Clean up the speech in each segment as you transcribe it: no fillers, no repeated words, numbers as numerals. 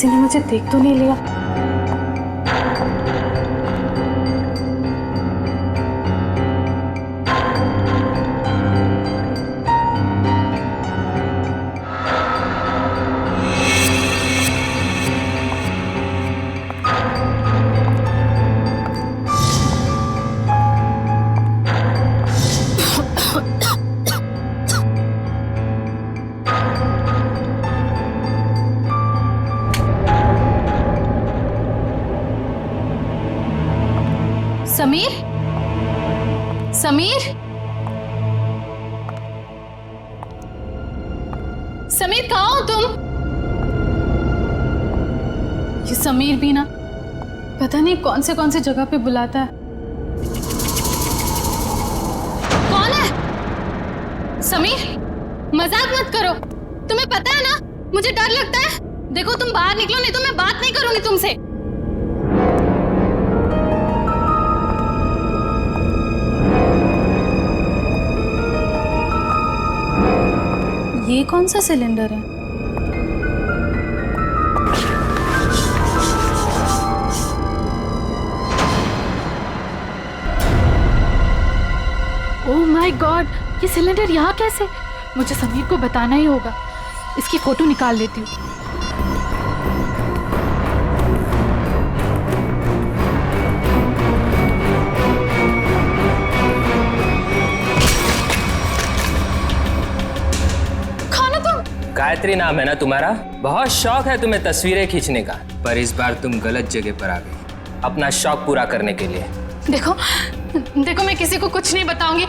किसी ने मुझे देख तो नहीं लिया? समीर, समीर, समीर कहाँ हो तुम? ये समीर भी ना पता नहीं कौन से जगह पे बुलाता है। कौन है? समीर, मजाक मत करो। तुम्हें पता है ना मुझे डर लगता है। देखो तुम बाहर निकलो, नहीं तो मैं बात नहीं करूंगी तुमसे। ये कौन सा सिलेंडर है? ओह माय गॉड, ये सिलेंडर यहाँ कैसे? मुझे समीर को बताना ही होगा। इसकी फोटो निकाल लेती हूँ। गायत्री नाम है ना तुम्हारा? बहुत शौक है तुम्हें तस्वीरें खींचने का, पर इस बार तुम गलत जगह पर आ गई अपना शौक पूरा करने के लिए। देखो देखो, मैं किसी को कुछ नहीं बताऊंगी।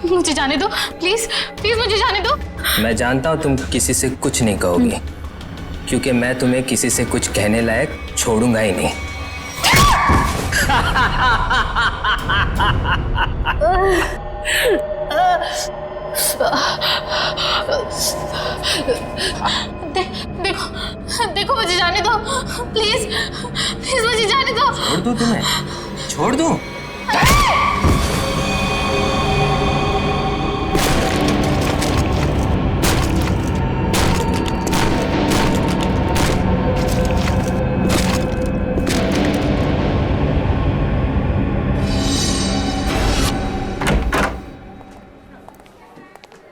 मुझे जाने दो प्लीज, प्लीज मुझे जाने दो। मैं जानता हूँ तुम किसी से कुछ नहीं कहोगी, क्योंकि मैं तुम्हें किसी से कुछ कहने लायक छोड़ूंगा ही नहीं। देखो देखो, मुझे जाने दो प्लीज, प्लीज मुझे जाने दो। छोड़ दूं तुम्हें? छोड़ दूं?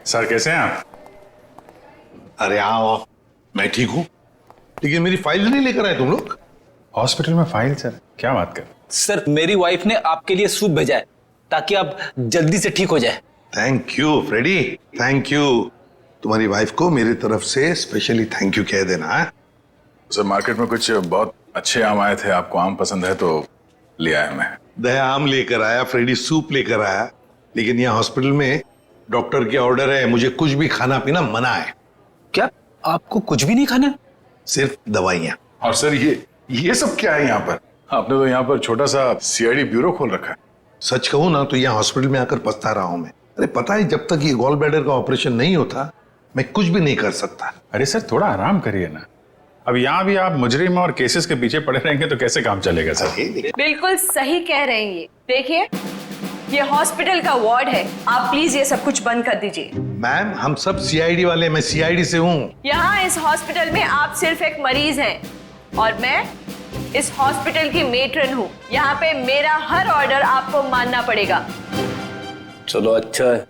सर कैसे हैं आप? अरे आओ, मैं ठीक हूँ, लेकिन मेरी फाइल नहीं लेकर आए तुम लोग। हॉस्पिटल में फाइल? सर क्या बात कर। सर मेरी वाइफ ने आपके लिए सूप भेजा है ताकि आप जल्दी से ठीक हो जाए। Thank you Freddy, thank you. तुम्हारी वाइफ को मेरी तरफ से स्पेशली थैंक यू कह देना है। सर मार्केट में कुछ बहुत अच्छे आम आए थे, आपको आम पसंद है तो ले आया मैं। दया आम लेकर आया, फ्रेडी सूप लेकर आया, लेकिन यहाँ हॉस्पिटल में डॉक्टर के ऑर्डर है, मुझे कुछ भी खाना पीना मना है। क्या आपको कुछ भी नहीं खाना है? सिर्फ दवाइयाँ। और सर ये सब क्या है यहाँ पर? आपने तो यहाँ पर छोटा सा सीआईडी ब्यूरो खोल रखा है। सच कहूँ ना तो यहाँ हॉस्पिटल में आकर पछता रहा हूँ मैं। अरे पता है, जब तक ये गॉल ब्लैडर का ऑपरेशन नहीं होता मैं कुछ भी नहीं कर सकता। अरे सर थोड़ा आराम करिए ना। अब यहाँ भी आप मुजरिम और केसेस के पीछे पड़े रहेंगे तो कैसे काम चलेगा सर? बिल्कुल सही कह रहे हैं। ये देखिए, ये हॉस्पिटल का वार्ड है, आप प्लीज ये सब कुछ बंद कर दीजिए। मैम हम सब सीआईडी वाले, मैं सीआईडी से हूँ। यहाँ इस हॉस्पिटल में आप सिर्फ एक मरीज हैं और मैं इस हॉस्पिटल की मेट्रन हूँ। यहाँ पे मेरा हर ऑर्डर आपको मानना पड़ेगा। चलो अच्छा है,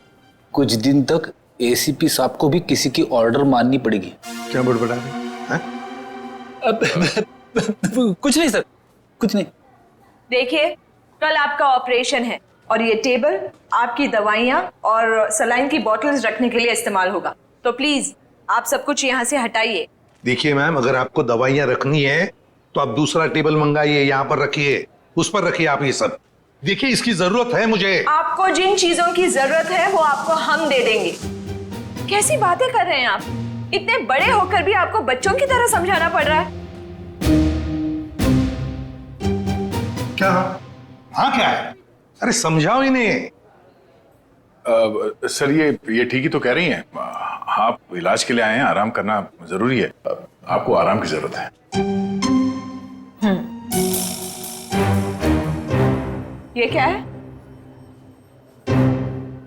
कुछ दिन तक एसीपी साहब को भी किसी की ऑर्डर माननी पड़ेगी। क्या बड़बड़ा रहे हैं? कुछ नहीं सर, कुछ नहीं। देखिए, कल आपका ऑपरेशन है और ये टेबल आपकी दवाइयाँ और सलाइन की बोतल्स रखने के लिए इस्तेमाल होगा, तो प्लीज आप सब कुछ यहाँ से हटाइए। देखिए मैम, अगर आपको दवाइयाँ रखनी है तो आप दूसरा टेबल मंगाइए, यहाँ पर रखिए, उस पर रखिए आप ये सब। देखिए इसकी जरूरत है मुझे। आपको जिन चीजों की जरूरत है वो आपको हम दे देंगे। कैसी बातें कर रहे हैं आप? इतने बड़े होकर भी आपको बच्चों की तरह समझाना पड़ रहा है। क्या? हाँ क्या है? अरे समझाओ इन्हें। सर ये ठीक ही तो कह रही हैं। आप इलाज के लिए आए हैं, आराम करना जरूरी है, आपको आराम की जरूरत है। ये क्या है?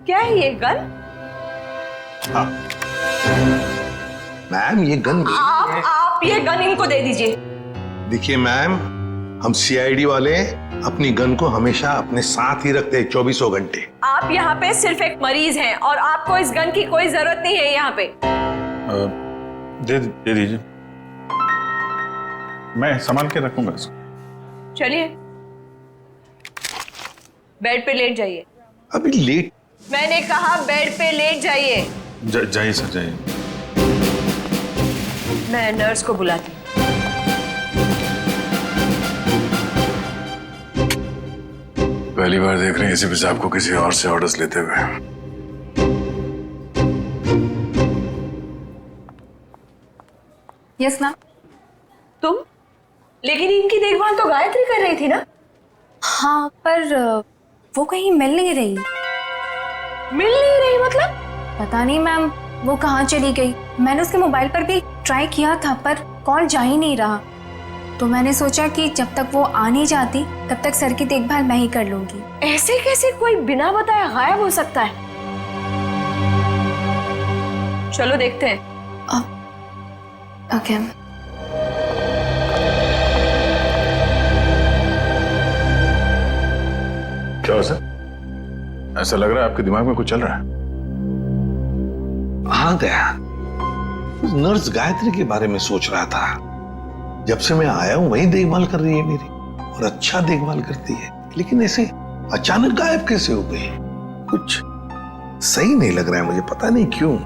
क्या है ये गन? मैम ये गन आप ये गन इनको दे दीजिए। देखिए मैम, हम सीआईडी वाले अपनी गन को हमेशा अपने साथ ही रखते हैं 24 घंटे। आप यहाँ पे सिर्फ एक मरीज हैं और आपको इस गन की कोई जरूरत नहीं है यहाँ पे। दे दीजिए, मैं संभाल के रखूंगा इसको। चलिए बेड पे लेट जाइए। अभी लेट? मैंने कहा बेड पे लेट जाइए। जाइए सर, जाइए। मैं नर्स को बुलाती हूँ। पहली बार देख रहे हैं एसीपी साहब को किसी और से ऑर्डर्स लेते हुए। Yes ma'am. तुम? लेकिन इनकी देखभाल तो गायत्री कर रही थी ना? हाँ, पर वो कहीं मिल नहीं रही। मिल नहीं रही मतलब? पता नहीं मैम, वो कहाँ चली गई। मैंने उसके मोबाइल पर भी ट्राई किया था पर कॉल जा ही नहीं रहा, तो मैंने सोचा कि जब तक वो आ नहीं जाती तब तक सर की देखभाल मैं ही कर लूंगी। ऐसे कैसे कोई बिना बताए गायब हो सकता है? चलो देखते हैं। ओके। क्या हो सर? ऐसा लग रहा है आपके दिमाग में कुछ चल रहा है। हाँ दया, उस नर्स गायत्री के बारे में सोच रहा था। जब से मैं आया हूं वही देखभाल कर रही है मेरी, और अच्छा देखभाल करती है, लेकिन ऐसे अचानक गायब कैसे हो गई? कुछ सही नहीं लग रहा है मुझे, पता नहीं क्यों।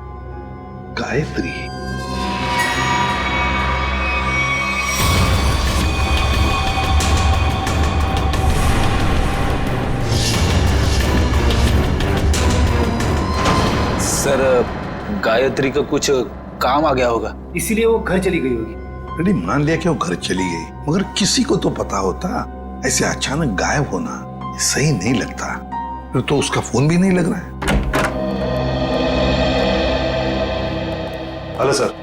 गायत्री सर, गायत्री का कुछ काम आ गया होगा, इसीलिए वो घर चली गई होगी। रेडी मान लिया कि वो घर चली गई, मगर किसी को तो पता होता। ऐसे अचानक गायब होना सही नहीं लगता। फिर तो उसका फोन भी नहीं लग रहा है। हेलो सर,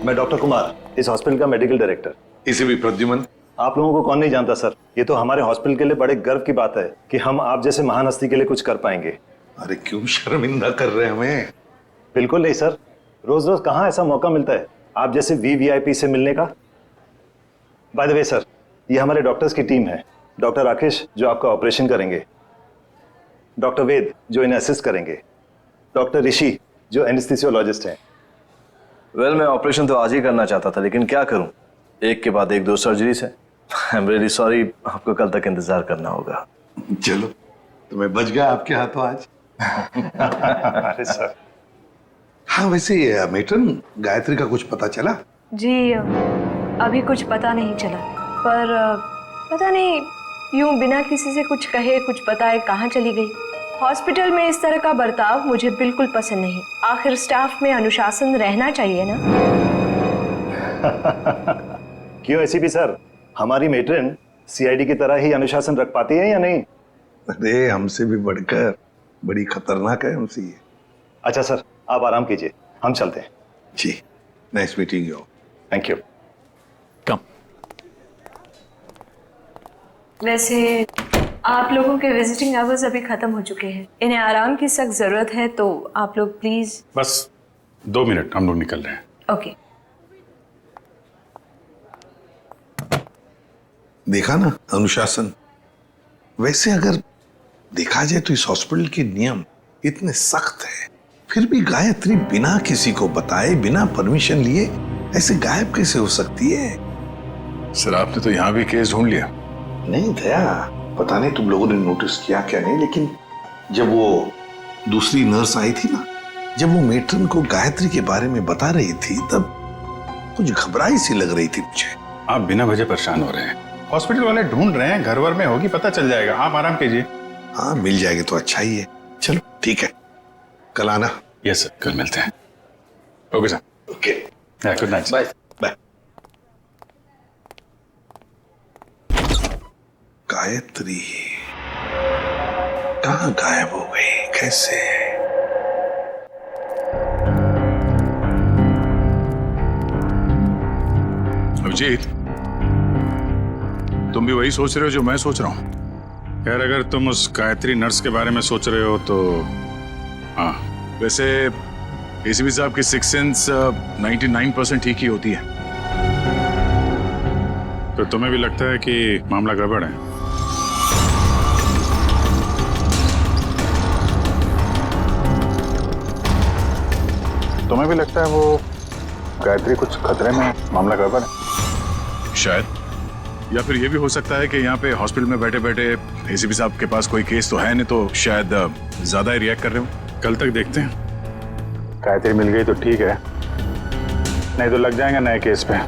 मैं डॉक्टर कुमार, इस हॉस्पिटल का मेडिकल डायरेक्टर। इसे भी प्रद्युमन। आप लोगों को कौन नहीं जानता सर, ये तो हमारे हॉस्पिटल के लिए बड़े गर्व की बात है कि हम आप जैसे महान हस्ती के लिए कुछ कर पाएंगे। अरे क्यों शर्मिंदा कर रहे हैं हमें? बिल्कुल नहीं सर, रोज रोज कहाँ ऐसा मौका मिलता है आप जैसे वीवीआईपी से मिलने का। बाय द वे सर, ये हमारे डॉक्टर्स की टीम है। डॉक्टर राकेश जो आपका ऑपरेशन करेंगे, डॉक्टर वेद जो इन्हें असिस्ट करेंगे, डॉक्टर ऋषि जो एनेस्थीसियोलॉजिस्ट हैं। वेल, मैं ऑपरेशन तो आज ही करना चाहता था, लेकिन क्या करूं, एक के बाद एक दो सर्जरीज है। आई एम रियली सॉरी, आपको कल तक इंतजार करना होगा। चलो, तो मैं बच गया आपके हाथों आज। अरे सर। हाँ, वैसे मेट्रन, गायत्री का कुछ पता चला? जी अभी कुछ पता नहीं चला, पर पता नहीं यूं बिना किसी से कुछ कहे कुछ बताए कहाँ चली गई। हॉस्पिटल में इस तरह का बर्ताव मुझे बिल्कुल पसंद नहीं। आखिर स्टाफ में अनुशासन रहना चाहिए ना। क्यों एसीपी सर, हमारी मेट्रन सीआईडी की तरह ही अनुशासन रख पाती है या नहीं? अरे हमसे भी बढ़कर बड़ी खतरनाक है हमसे ये। अच्छा सर, आप आराम कीजिए, हम चलते हैं। जी, nice meeting you. Thank you. Come. वैसे आप लोगों के विजिटिंग आवर्स अभी खत्म हो चुके हैं, इन्हें आराम की सख्त जरूरत है, तो आप लोग प्लीज। बस 2 मिनट, हम लोग निकल रहे हैं। ओके। देखा ना अनुशासन। वैसे अगर देखा जाए तो इस हॉस्पिटल के नियम इतने सख्त है, फिर भी गायत्री बिना किसी को बताए, बिना परमिशन लिए ऐसे गायब कैसे हो सकती है? सर, आपने तो यहाँ भी केस ढूंढ लिया। नहीं दया, पता नहीं तुम लोगों ने नोटिस किया क्या नहीं, लेकिन जब वो दूसरी नर्स आई थी ना, जब वो मेट्रन को गायत्री के बारे में बता रही थी, तब कुछ घबराई सी लग रही थी मुझे। आप बिना वजह परेशान हो रहे हैं। हॉस्पिटल वाले ढूंढ रहे हैं, घर वर में होगी, पता चल जाएगा। आप आराम कीजिए। हाँ, मिल जाएगी तो अच्छा ही है। चलो ठीक है, कल आना। यस सर, कल मिलते हैं। Okay sir. Okay, good night. Bye. Bye. Gayatri कहाँ गायब हो गई, कैसे? अभिजीत, तुम भी वही सोच रहे हो जो मैं सोच रहा हूँ? खैर, अगर तुम उस गायत्री नर्स के बारे में सोच रहे हो तो हाँ, वैसे एसीपी साहब की सिक्स सेंस 99% ठीक ही होती है। तो तुम्हें भी लगता है कि मामला गड़बड़ है? तुम्हें भी लगता है वो गायत्री कुछ खतरे में, मामला गड़बड़ है? शायद। या फिर ये भी हो सकता है कि यहाँ पे हॉस्पिटल में बैठे बैठे एसीपी साहब के पास कोई केस तो है नहीं, तो शायद ज्यादा ही रिएक्ट कर रहे हो। कल तक देखते हैं। गायत्री मिल गई तो ठीक है, नहीं तो लग जाएंगे नए केस पे।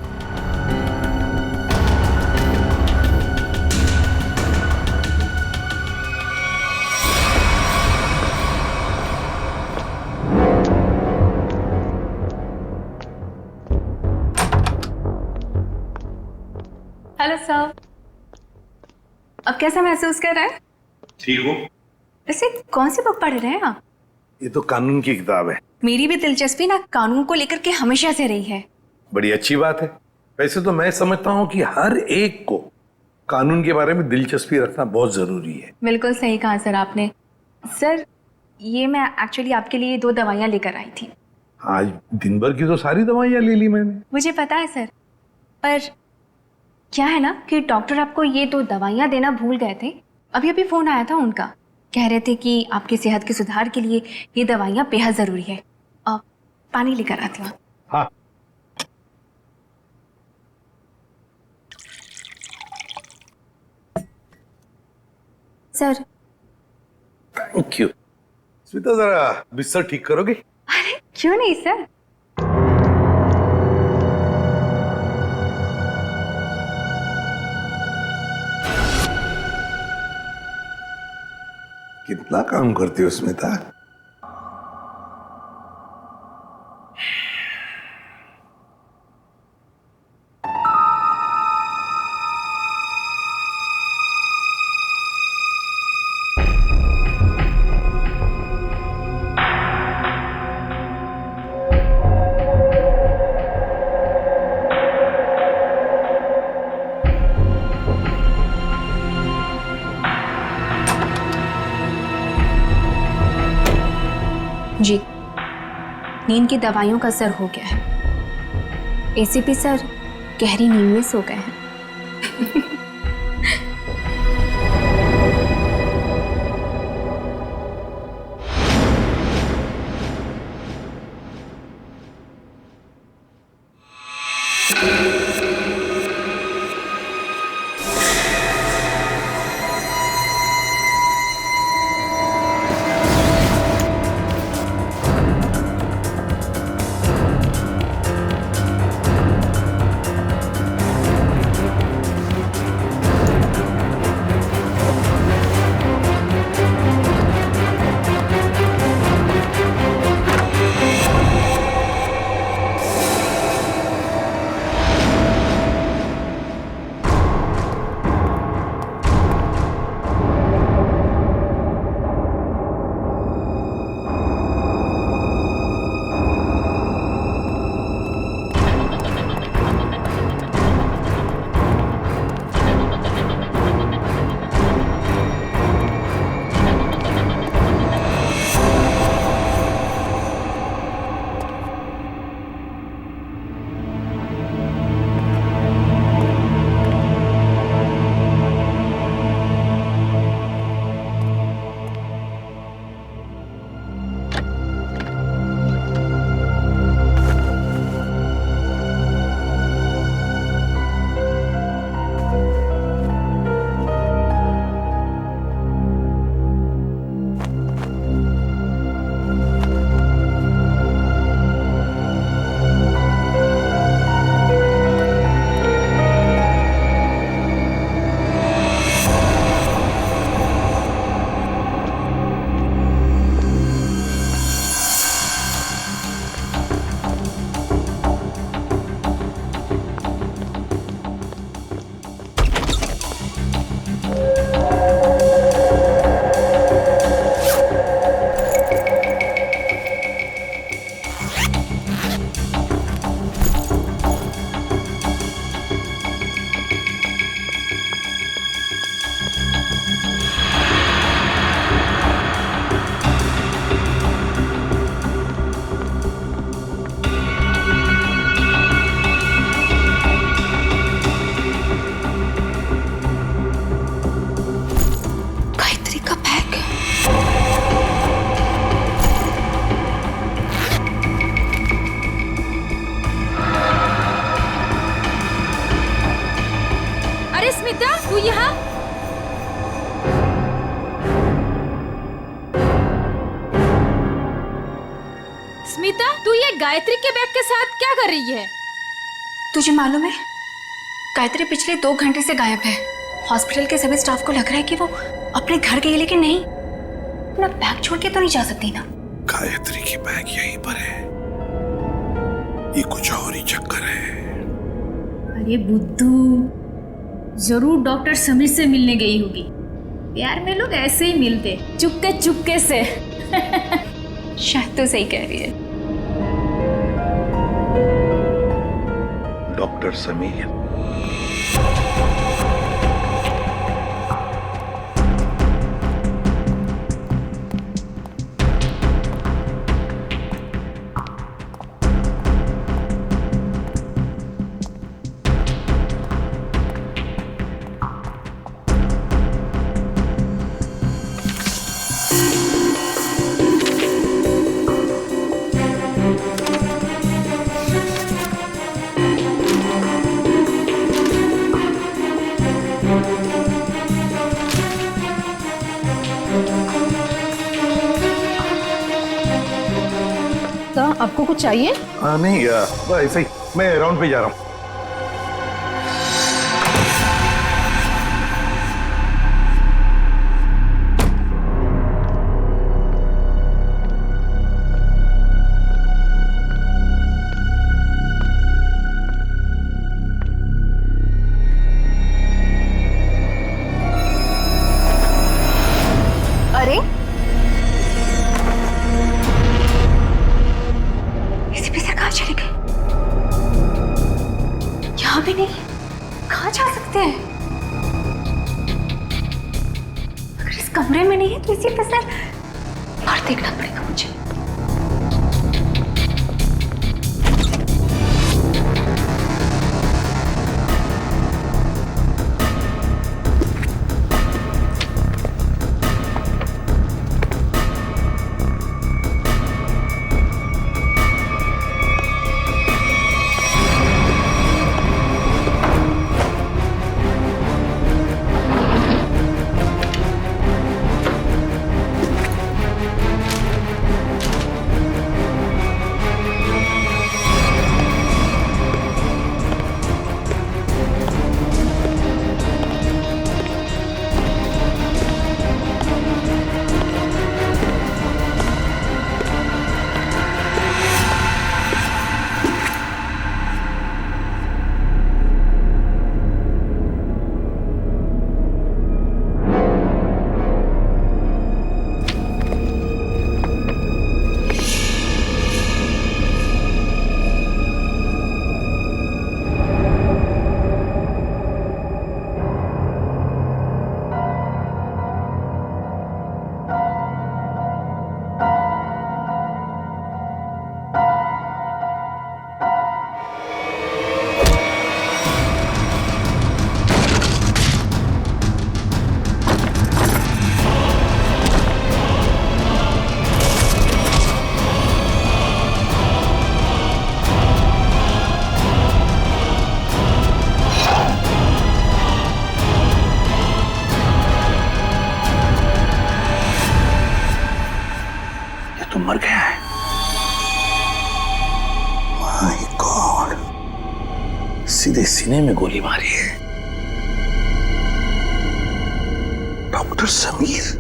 हेलो सर, अब कैसा महसूस कर रहे हैं? ठीक हो? वैसे कौन सी बुक पढ़ रहे हैं आप? ये तो कानून की किताब है। मेरी भी दिलचस्पी ना कानून को लेकर के हमेशा से रही है। बड़ी अच्छी बात है। वैसे तो मैं समझता हूँ कि हर एक को कानून के बारे में दिलचस्पी रखना बहुत जरूरी है। बिल्कुल सही कहा सर आपने। सर, ये मैं एक्चुअली आपके लिए 2 दवाइयाँ लेकर आई थी। आज दिन भर की तो सारी दवाइयाँ ले ली मैंने। मुझे पता है सर, पर क्या है ना कि डॉक्टर आपको ये 2 दवाइयाँ देना भूल गए थे। अभी अभी फोन आया था उनका, कह रहे थे कि आपकी सेहत के सुधार के लिए ये दवाइयाँ बेहद जरूरी है। अब पानी लेकर आती हूँ। हाँ। सर। Thank you. स्मिता, जरा बिस्तर ठीक करोगे? अरे क्यों नहीं सर। कितना काम करती हो स्मिता? जी, नींद की दवाइयों का असर हो गया है। एसीपी सर गहरी नींद में सो गए हैं। स्मिता, तू यहाँ? स्मिता, तू ये गायत्री के बैग के साथ क्या कर रही है? तुझे मालूम है, गायत्री पिछले 2 घंटे से गायब है। हॉस्पिटल के सभी स्टाफ को लग रहा है कि वो अपने घर गई, लेकिन नहीं, अपना बैग छोड़ के तो नहीं जा सकती ना। गायत्री की बैग यहीं पर है, ये कुछ और ही चक्कर है। अरे बुद्धू, जरूर डॉक्टर समीर से मिलने गई होगी। प्यार में लोग ऐसे ही मिलते, चुपके चुपके से। शायद तो सही कह रही है। डॉक्टर समीर, आपको कुछ चाहिए? नहीं, ऐसे ही मैं राउंड पे जा रहा हूँ। अरे एसीपी सर कहाँ चले गए? यहाँ भी नहीं, कहाँ जा सकते हैं? अगर इस कमरे में नहीं है तो एसीपी सर बाहर देखना पड़ेगा मुझे। मर गया है। माय गॉड, सीधे सीने में गोली मारी है। डॉक्टर समीर,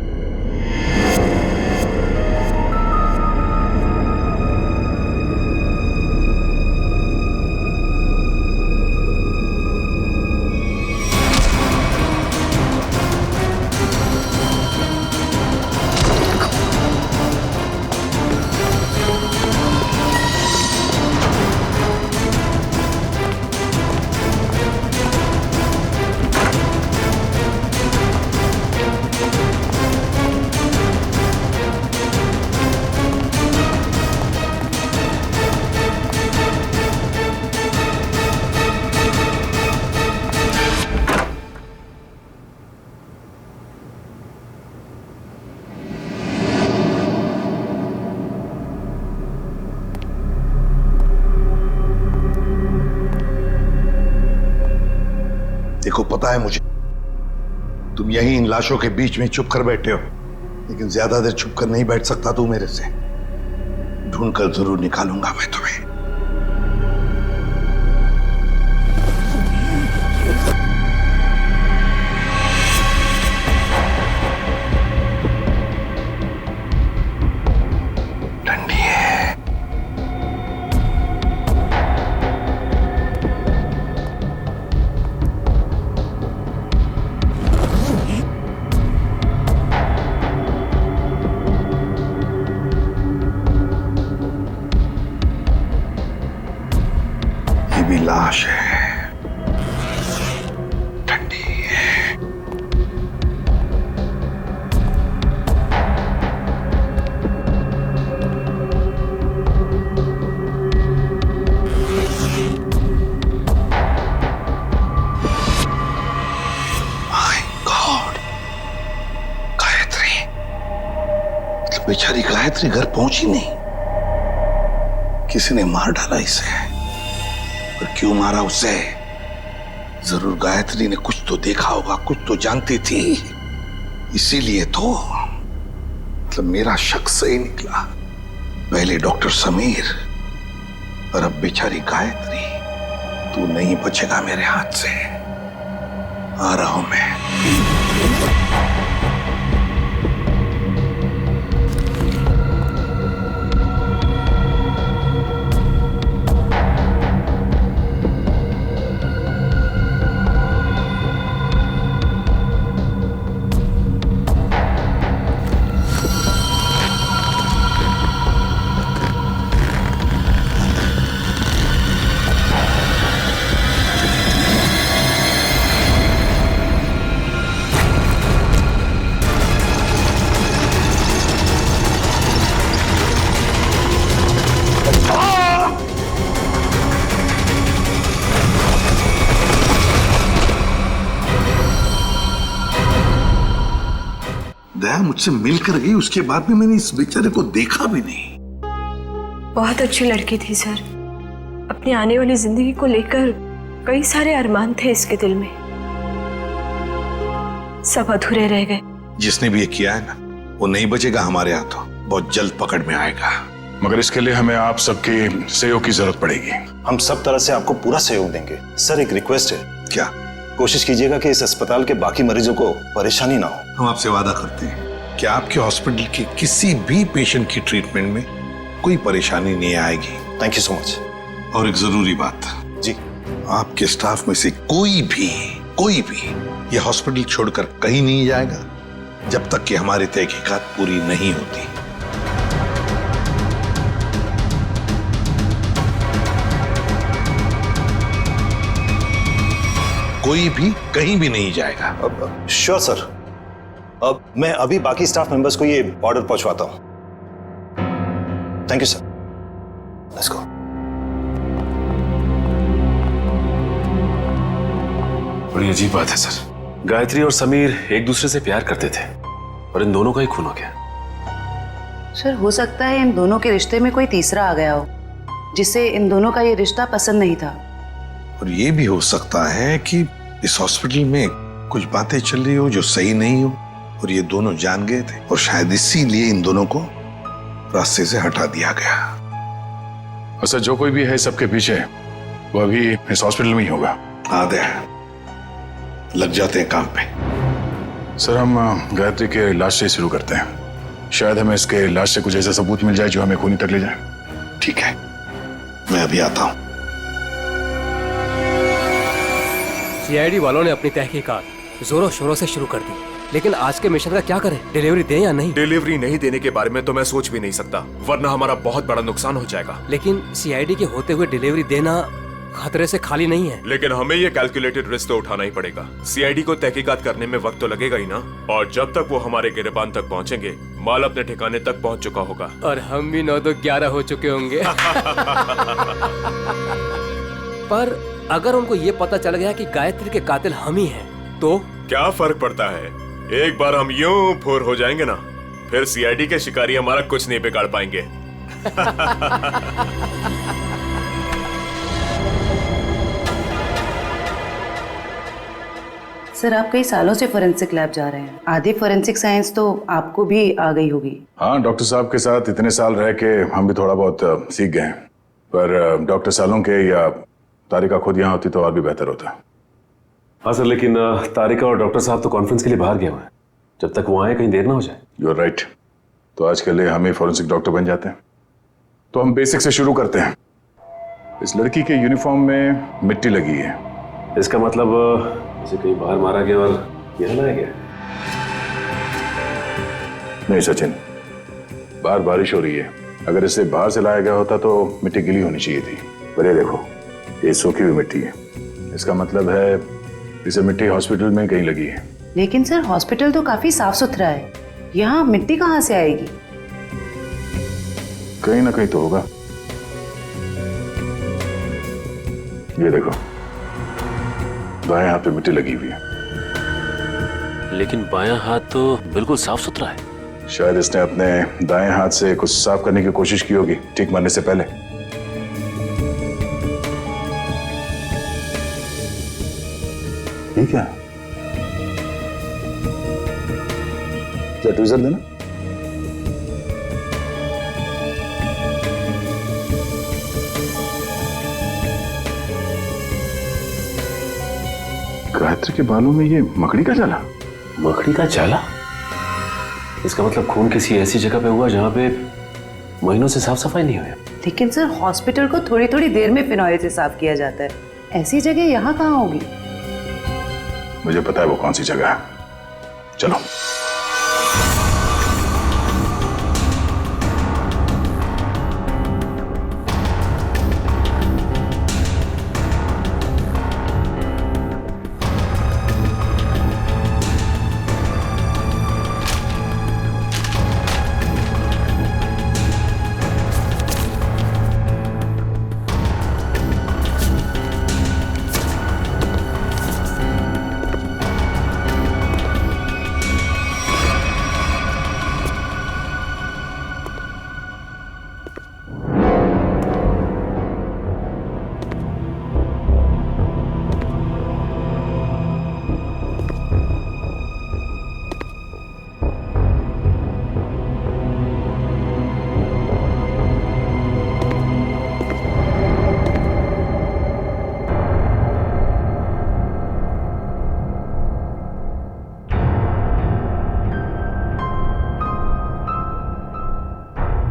देखो पता है मुझे तुम यहीं इन लाशों के बीच में चुप कर बैठे हो, लेकिन ज्यादा देर चुप कर नहीं बैठ सकता तू मेरे से। ढूंढ कर जरूर निकालूंगा मैं तुम्हें। ठंडी है। ये भी लाश है, ठंडी है। My God, Gayatri. मतलब बेचारी गायत्री घर पहुंची नहीं, किसी ने मार डाला इसे। पर क्यों मारा उसे? जरूर गायत्री ने कुछ तो देखा होगा, कुछ तो जानती थी, इसीलिए तो। मतलब मेरा शक सही निकला। पहले डॉक्टर समीर और अब बेचारी गायत्री। तू नहीं बचेगा मेरे हाथ से। आ रहा हूं मैं। दया मुझसे मिलकर गई, उसके बाद भी मैंने इस बेचारे को देखा भी नहीं। बहुत अच्छी लड़की थी सर। अपनी आने वाली जिंदगी को लेकर कई सारे अरमान थे इसके दिल में, सब अधूरे रह गए। जिसने भी ये किया है ना, वो नहीं बचेगा हमारे हाथों, बहुत जल्द पकड़ में आएगा। मगर इसके लिए हमें आप सबके सहयोग की जरूरत पड़ेगी। हम सब तरह से आपको पूरा सहयोग देंगे। सर एक रिक्वेस्ट है, क्या? कोशिश कीजिएगा कि इस अस्पताल के बाकी मरीजों को परेशानी ना हो। हम आपसे वादा करते हैं कि आपके हॉस्पिटल के किसी भी पेशेंट की ट्रीटमेंट में कोई परेशानी नहीं आएगी। Thank you so much. और एक जरूरी बात जी, आपके स्टाफ में से कोई भी ये हॉस्पिटल छोड़कर कहीं नहीं जाएगा जब तक कि हमारी तहकीकात पूरी नहीं होती। कोई भी कहीं भी नहीं जाएगा। Sure sir. अब मैं अभी बाकी स्टाफ मेंबर्स को ये ऑर्डर पहुंचवाता हूं। Thank you sir. Let's go. बड़ी अजीब बात है सर। गायत्री और समीर एक दूसरे से प्यार करते थे और इन दोनों का ही खून हो गया। सर हो सकता है इन दोनों के रिश्ते में कोई तीसरा आ गया हो, जिससे इन दोनों का ये रिश्ता पसंद नहीं था। और ये भी हो सकता है कि इस हॉस्पिटल में कुछ बातें चल रही हो जो सही नहीं हो, और ये दोनों जान गए थे, और शायद इसीलिए इन दोनों को रास्ते से हटा दिया गया। और सर जो कोई भी है सबके पीछे, वो अभी इस हॉस्पिटल में ही होगा। आधे लग जाते हैं काम पे। सर हम गायत्री के लाश से शुरू करते हैं। शायद हमें इसके लाश से कुछ ऐसा सबूत मिल जाए जो हमें खूनी तक ले जाए। ठीक है, मैं अभी आता हूं। सीआईडी वालों ने अपनी तहकीकात जोरों शोरों से शुरू कर दी, लेकिन आज के मिशन का क्या करें? डिलीवरी दें या नहीं? डिलीवरी नहीं देने के बारे में तो मैं सोच भी नहीं सकता, वरना हमारा बहुत बड़ा नुकसान हो जाएगा। लेकिन सीआईडी के होते हुए डिलीवरी देना खतरे से खाली नहीं है। लेकिन हमें ये कैलकुलेटेड रिस्क तो उठाना ही पड़ेगा। सीआईडी को तहकीकात करने में वक्त तो लगेगा ही ना, और जब तक वो हमारे गिरबान तक पहुंचेंगे, माल अपने ठिकाने तक पहुंच चुका होगा और हम भी 9-11 हो चुके होंगे। पर अगर उनको ये पता चल गया कि गायत्री के कातिल हम ही हैं, तो क्या फर्क पड़ता है? एक बार हम यूं फुर हो जाएंगे ना, फिर सीआईडी के शिकारी हमारा कुछ नहीं बिगाड़ पाएंगे। सर आप कई सालों से फोरेंसिक लैब जा रहे हैं, आधी फोरेंसिक साइंस तो आपको भी आ गई होगी। हाँ, डॉक्टर साहब के साथ इतने साल रह के हम भी थोड़ा बहुत सीख गए हैं, पर डॉक्टर सालों के या तारिका खुद यहाँ होती तो और भी बेहतर होता। हाँ सर, लेकिन तारिका और डॉक्टर साहब तो कॉन्फ्रेंस के लिए बाहर गए हुए हैं, जब तक वो आए कहीं देर ना हो जाए। You are right. तो आज के लिए हम ही फॉरेंसिक डॉक्टर बन जाते हैं। तो हम बेसिक से शुरू करते हैं। इस लड़की के यूनिफॉर्म में मिट्टी लगी है, इसका मतलब इसे कहीं बाहर मारा गया और यहाँ लाया गया। नहीं सचिन, बाहर बारिश हो रही है, अगर इसे बाहर से लाया गया होता तो मिट्टी गीली होनी चाहिए थी, पर ये देखो ये सूखी हुई मिट्टी है, इसका मतलब है इसे मिट्टी हॉस्पिटल में कहीं लगी है। लेकिन सर हॉस्पिटल तो काफी साफ सुथरा है, यहाँ मिट्टी कहाँ से आएगी? कहीं ना कहीं तो होगा। ये देखो बाएं हाथ पे मिट्टी लगी हुई है। लेकिन बायां हाथ तो बिल्कुल साफ सुथरा है। शायद इसने अपने दाएं हाथ से कुछ साफ करने की कोशिश की होगी ठीक मारने से पहले। ठीक है, क्या ट्वीजर देना? गायत्री के बालों में ये मकड़ी का जाला। मकड़ी का जाला? इसका मतलब खून किसी ऐसी जगह पे हुआ जहां पे महीनों से साफ सफाई नहीं हुई। लेकिन सर हॉस्पिटल को थोड़ी थोड़ी देर में फिनॉइल से साफ किया जाता है, ऐसी जगह यहाँ कहाँ होगी? मुझे पता है वो कौन सी जगह है, चलो।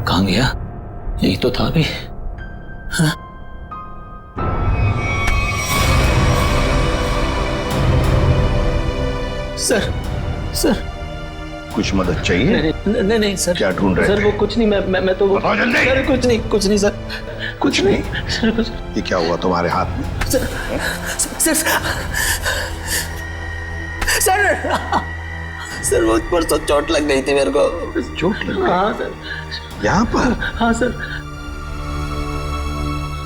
कहाँ गया? यही तो था अभी। हाँ? सर सर कुछ मदद चाहिए? नहीं सर। क्या ढूंढ रहे सर? वो कुछ नहीं, मैं तो बताओ जल्दी। सर कुछ नहीं सर, कुछ नहीं सर, कुछ। ये क्या हुआ तुम्हारे हाथ में? सर सर वो परसों चोट लग गई थी मेरे को। चोट लग गई? हाँ सर। यहाँ पर? हाँ सर।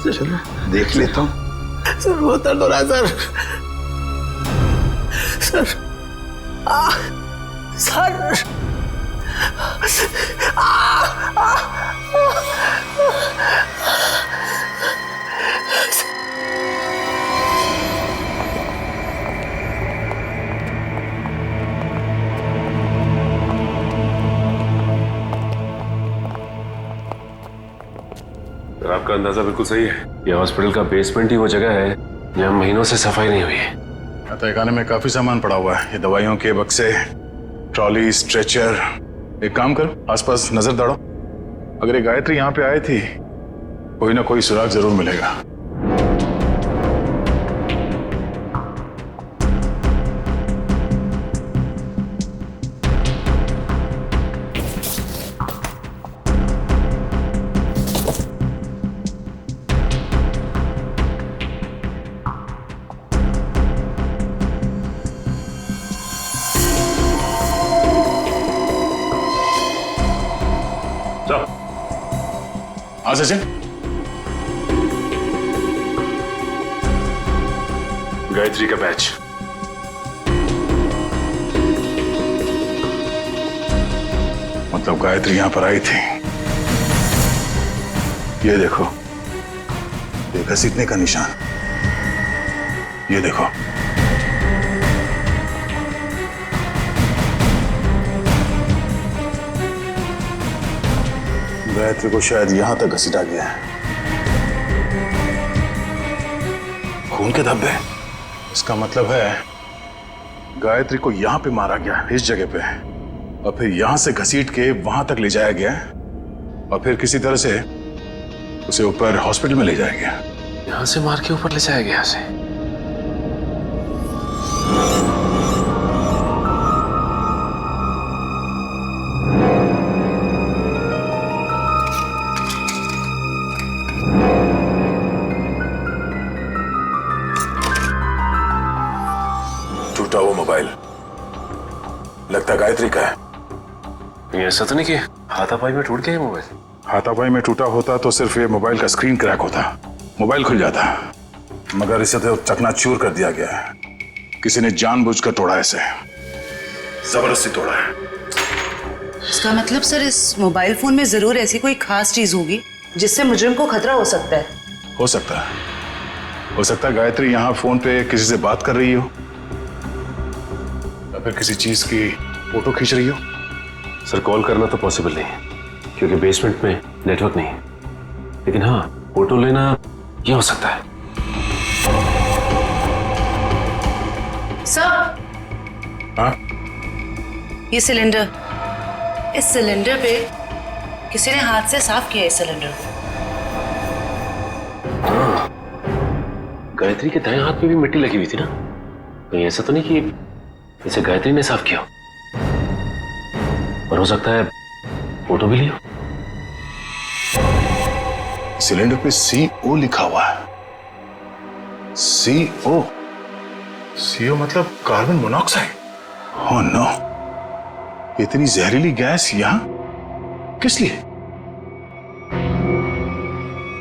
चलो देख लेता हूँ। सर बहुत दर्द हो रहा है सर। सर सर आपका अंदाजा बिल्कुल सही है। यह हॉस्पिटल का बेसमेंट ही वो जगह है जहाँ महीनों से सफाई नहीं हुई है। तहखाने में काफी सामान पड़ा हुआ है, ये दवाइयों के बक्से, ट्रॉली, स्ट्रेचर। एक काम करो, आसपास नजर दौड़ो, अगर ये गायत्री यहाँ पे आई थी कोई ना कोई सुराग जरूर मिलेगा। हाँ सचिन, गायत्री का बैच। मतलब गायत्री यहाँ पर आई थी। ये देखो, ये घसीटने का निशान, ये देखो। गायत्री को शायद यहां तक घसीटा गया है। खून के धब्बे, इसका मतलब है गायत्री को यहां पे मारा गया, इस जगह पे, और फिर यहां से घसीट के वहां तक ले जाया गया, और फिर किसी तरह से उसे ऊपर हॉस्पिटल में ले जाया गया। यहां से मार के ऊपर ले जाया गया उसे। टूटा वो मोबाइल लगता गायत्री का है। ये ऐसा तो नहीं कि हाथापाई में टूट गया मोबाइल? हाथापाई में टूटा होता तो सिर्फ ये मोबाइल का स्क्रीन क्रैक होता, मोबाइल खुल जाता, मगर इसे तो चकनाचूर कर दिया गया है। किसी ने जानबूझकर तोड़ा, इसे जबरदस्ती तोड़ा है। इसका मतलब सर इस मोबाइल फोन में जरूर ऐसी कोई खास चीज होगी जिससे मुजरिम को खतरा हो सकता है। हो सकता है, हो सकता है गायत्री यहाँ फोन पे किसी से बात कर रही हो, या फिर किसी चीज की फोटो खींच रही हो। सर कॉल करना तो पॉसिबल नहीं है क्योंकि बेसमेंट में नेटवर्क नहीं है, लेकिन हाँ फोटो लेना ये हो सकता है। सर, हाँ? ये सिलेंडर, इस सिलेंडर पे किसी ने हाथ से साफ किया इस सिलेंडर को। हाँ, गायत्री के दाएं हाथ में भी मिट्टी लगी हुई थी ना, कहीं ऐसा तो नहीं कि इसे गायत्री ने साफ किया, और हो सकता है फोटो भी लियो। सिलेंडर पे CO लिखा हुआ है। CO, CO मतलब कार्बन मोनोऑक्साइड। ओह नो, इतनी जहरीली गैस यहां किस लिए?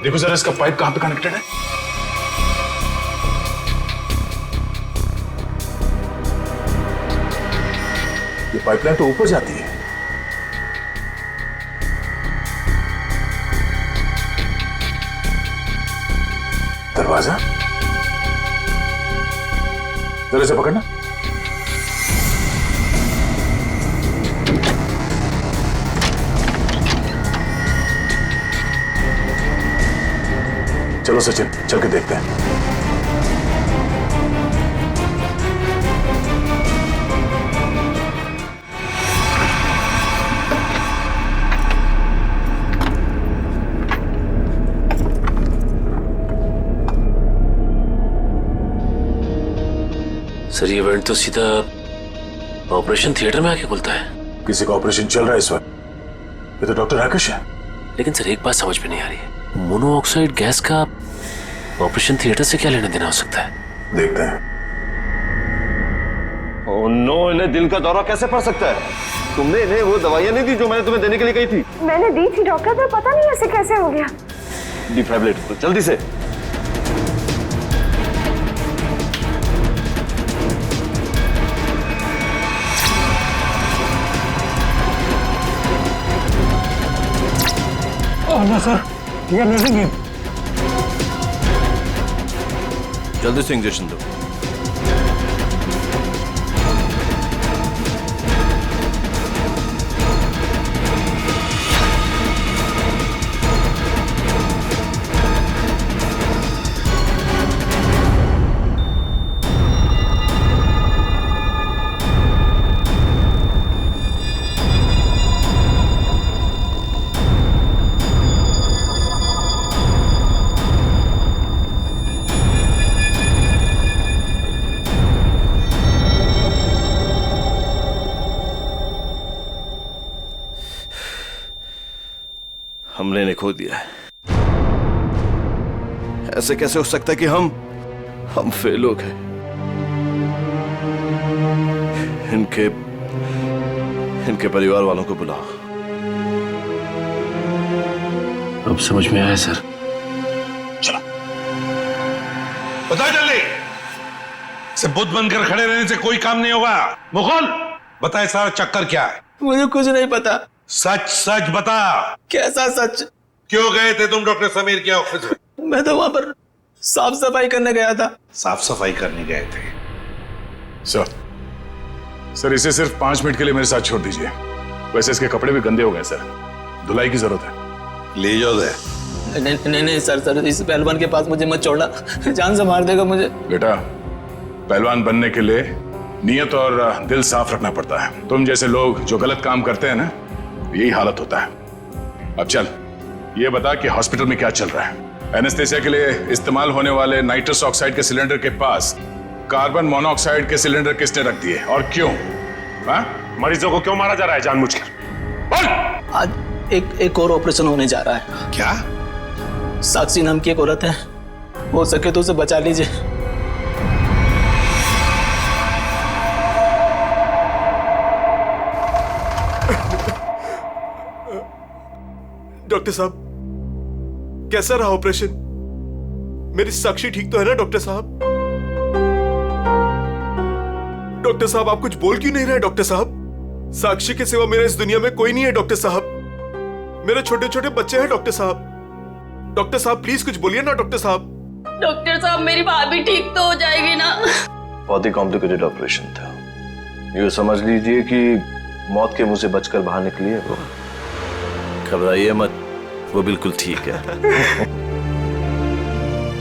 देखो जरा इसका पाइप कहां पे कनेक्टेड है। ये पाइपलाइन तो ऊपर जाती है। दरवाजा जरा से पकड़ना। चलो सचिन, चल के देखते हैं। सर ये इवेंट तो सीधा ऑपरेशन थिएटर में आके खुलता है। किसी का ऑपरेशन चल रहा है इस वक्त। ये तो डॉक्टर राकेश है। लेकिन सर एक बात समझ में नहीं आ रही है, मोनोऑक्साइड गैस का ऑपरेशन थिएटर से क्या लेना देना हो सकता है? देखते हैं। ओह नो, इन्हें दिल का दौरा कैसे पड़ सकता है? तुमने इन्हें वो दवाइयां नहीं दी जो मैंने तुम्हें देने के लिए कही थी? मैंने दी थी डॉक्टर, पर पता नहीं ऐसे कैसे हो गया। डिफाइब्रिलेटर जल्दी से। ना सर, ये नर्सिंग है। जल्दी से इंजेक्शन दो। हमने इन्हें खो दिया है। ऐसे कैसे हो सकता है कि हम फेल हो गए? इनके परिवार वालों को बुलाओ। अब समझ में आया सर। चलो बताओ जल्दी। से बुद्ध बनकर खड़े रहने से कोई काम नहीं होगा। मुकुल बताए सारा चक्कर क्या है? मुझे कुछ नहीं पता। सच सच बता। कैसा सच? क्यों गए थे तुम डॉक्टर समीर के ऑफिस में? मैं तो वहां पर साफ सफाई करने गया था। साफ सफाई करने गए थे? सर इसे सिर्फ 5 मिनट के लिए मेरे साथ छोड़ दीजिए। वैसे इसके कपड़े भी गंदे हो गए सर, धुलाई की जरूरत है। ले जाओ दे। नहीं नहीं सर, इस पहलवान के पास मुझे मत छोड़ना, जान से मार देगा मुझे। बेटा, पहलवान बनने के लिए नियत और दिल साफ रखना पड़ता है। तुम जैसे लोग जो गलत काम करते हैं ना, यही हालत होता है। अब चल, ये बता कि हॉस्पिटल में क्या चल रहा है? एनेस्थेसिया के लिए इस्तेमाल होने वाले नाइट्रस ऑक्साइड के सिलेंडर के पास कार्बन मोनोऑक्साइड के सिलेंडर किसने रख दिए और क्यों? मरीजों को क्यों मारा जा रहा है जानबूझकर? बोल! आज एक और ऑपरेशन होने जा रहा है। क्या? साक्षी नाम की एक औरत है, हो सके तो उसे बचा लीजिए। डॉक्टर साहब, कैसा रहा ऑपरेशन? मेरी साक्षी ठीक तो है ना डॉक्टर साहब? डॉक्टर साहब, आप कुछ बोल क्यों नहीं रहे डॉक्टर साहब? साक्षी के सिवा मेरा इस दुनिया में कोई नहीं है डॉक्टर साहब। मेरे छोटे छोटे बच्चे हैं डॉक्टर साहब। डॉक्टर साहब प्लीज कुछ बोलिए ना डॉक्टर साहब। डॉक्टर साहब, मेरी भाभी ठीक तो हो जाएगी ना? बहुत ही कॉम्प्लिकेटेड ऑपरेशन था। ये समझ लीजिए कि मौत के मुंह से बचकर बाहर निकली है वो। घबराइए मत, वो बिल्कुल ठीक है।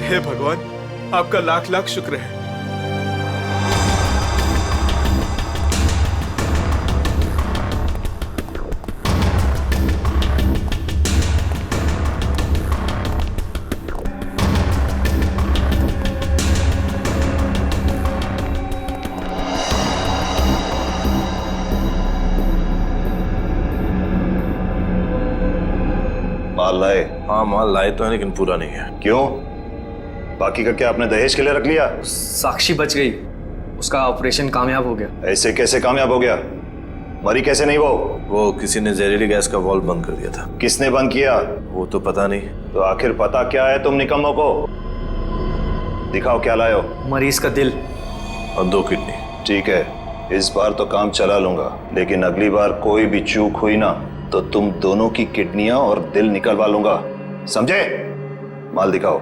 हे भगवान, आपका लाख लाख शुक्र है। माल लाए? हाँ माल लाए तो है, लेकिन पूरा नहीं है। क्यों? बाकी का क्या आपने दहेज के लिए रख लिया? साक्षी बच गई, उसका ऑपरेशन कामयाब हो गया। ऐसे कैसे कामयाब हो गया? मरी कैसे नहीं वो किसी ने जहरीली गैस का वाल्व बंद कर दिया था। किसने बंद किया? वो तो पता नहीं। तो आखिर पता क्या है तुम निकम्मों को? दिखाओ क्या लाए हो। मरीज का दिल और 2 किडनी। ठीक है, इस बार तो काम चला लूंगा, लेकिन अगली बार कोई भी चूक हुई ना तो तुम दोनों की किडनियां और दिल निकलवा लूंगा, समझे? माल दिखाओ।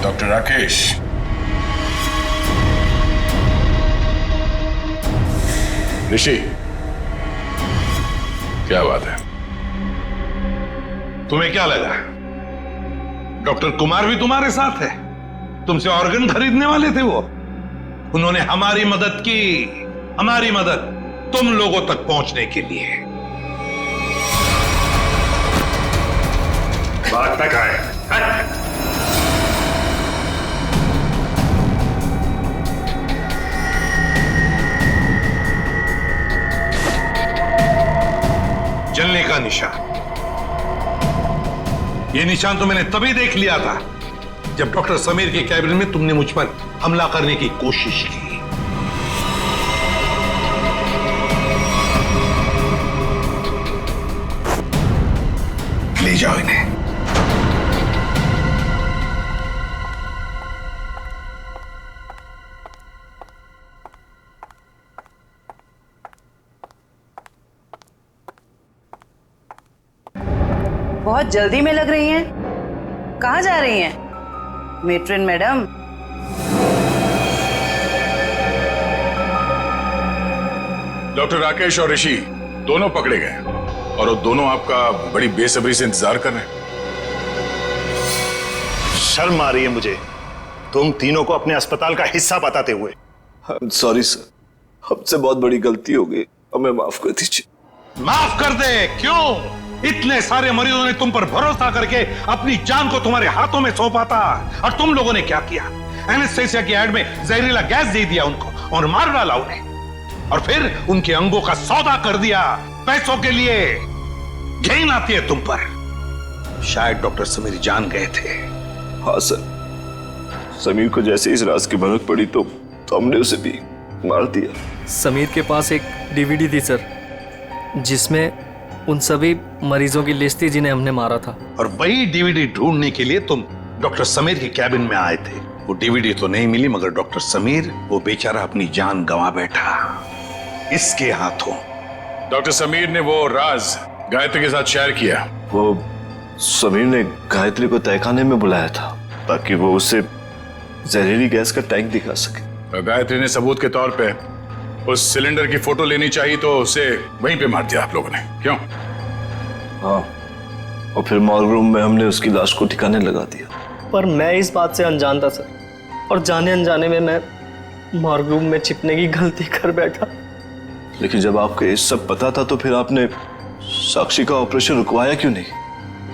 डॉक्टर राकेश, ऋषि, क्या बात है? तुम्हें क्या लगा डॉक्टर कुमार भी तुम्हारे साथ है? तुमसे ऑर्गन खरीदने वाले थे वो। उन्होंने हमारी मदद की, हमारी मदद तुम लोगों तक पहुंचने के लिए। बात तक आए। जलने का निशान, ये निशान तो मैंने तभी देख लिया था जब डॉक्टर समीर के कैबिन में तुमने मुझ पर हमला करने की कोशिश की। ले जाओ इन्हें। बहुत जल्दी में लग रही हैं। कहाँ जा रही हैं मेट्रन मैडम? डॉक्टर राकेश और ऋषि दोनों पकड़े गए और वो दोनों आपका बड़ी बेसब्री से इंतजार कर रहे हैं। शर्म आ रही है मुझे तुम तीनों को अपने अस्पताल का हिस्सा बताते हुए। सॉरी सर, हमसे बहुत बड़ी गलती हो गई, हमें माफ कर दीजिए। माफ कर दे? क्यों? इतने सारे मरीजों ने तुम पर भरोसा करके अपनी जान को तुम्हारे हाथों में सौंपा था, और तुम लोगों ने क्या किया? एनेस्थेसिया की एड में जहरीला गैस दे दिया उनको और मार डाला उन्हें, और फिर उनके अंगों का सौदा कर दिया पैसों के लिए। घिन आती है तुम पर। शायद डॉक्टर समीर जान गए थे। हाँ सर, समीर को जैसे इस राज की भनक पड़ी तो हमने उसे भी मार दिया। समीर के पास एक डीवीडी थी सर, जिसमें उन सभी मरीजों की लिस्ट थी जिन्हें हमने मारा था। और वही डीवीडी ढूंढने के लिए तुम डॉक्टर समीर के कैबिन में आए थे। वो डीवीडी तो नहीं मिली, मगर डॉक्टर समीर वो बेचारा अपनी जान गंवा बैठा इसके हाथों। डॉक्टर समीर ने वो राज गायत्री के साथ शेयर किया। वो समीर ने गायत्री को तहखाने में बुलाया था ताकि वो उसे जहरीली गैस का टैंक दिखा सके। तो गायत्री ने सबूत के तौर पे उस सिलेंडर की फोटो लेनी चाहिए तो उसे वहीं पे मार दिया आप लोगों ने, क्यों? हाँ, और फिर मॉर्ग रूम में हमने उसकी लाश को ठिकाने लगा दिया। पर मैं इस बात से अनजान था सर, और जाने अनजाने में मैं मॉर्ग रूम में छिपने की गलती कर बैठा। लेकिन जब आपको ये सब पता था तो फिर आपने साक्षी का ऑपरेशन रुकवाया क्यों नहीं?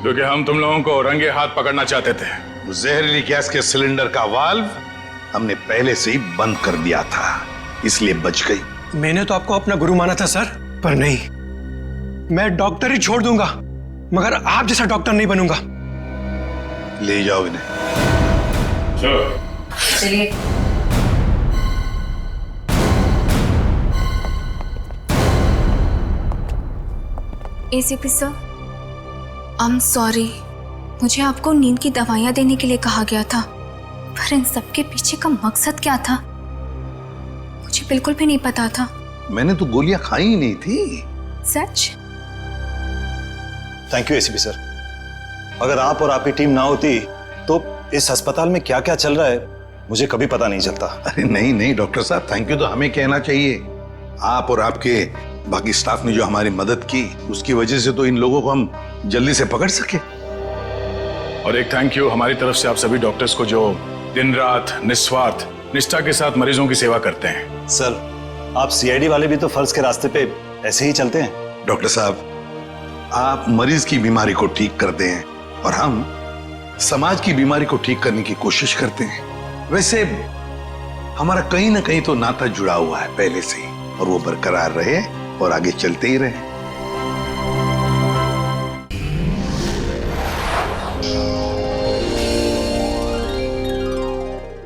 क्योंकि हम तुम लोगों को रंगे हाथ पकड़ना चाहते थे। जहरीली गैस के सिलेंडर का वाल्व हमने पहले से ही बंद कर दिया था, इसलिए बच गई। मैंने तो आपको अपना गुरु माना था सर, पर नहीं, मैं डॉक्टर ही छोड़ दूंगा मगर आप जैसा डॉक्टर नहीं बनूंगा। ले जाओ इन्हें। चलिए। ACP sir, I am sorry, मुझे आपको नींद की दवाइयां देने के लिए कहा गया था, पर इन सब के पीछे का मकसद क्या था मुझे बिल्कुल भी नहीं पता था। मैंने तो गोलियां खाई ही नहीं थी। सच? Thank you ACP sir. अगर आप और आपकी टीम ना होती तो इस अस्पताल में क्या क्या चल रहा है मुझे कभी पता नहीं चलता। अरे नहीं नहीं डॉक्टर साहब, थैंक यू तो हमें कहना चाहिए। आप और आपके बाकी स्टाफ ने जो हमारी मदद की उसकी वजह से तो इन लोगों को हम जल्दी से पकड़ सके। और एक थैंक यू हमारी तरफ से आप सभी डॉक्टर्स को जो दिन रात निस्वार्थ निष्ठा के साथ मरीजों की सेवा करते हैं। सर, आप सीआईडी वाले भी तो फर्ज के रास्ते पे ऐसे ही चलते हैं। डॉक्टर साहब, आप मरीज की बीमारी को ठीक करते हैं और हम समाज की बीमारी को ठीक करने की कोशिश करते हैं। वैसे हमारा कहीं ना कहीं तो नाता जुड़ा हुआ है पहले से ही, और वो बरकरार रहे और आगे चलते ही रहे।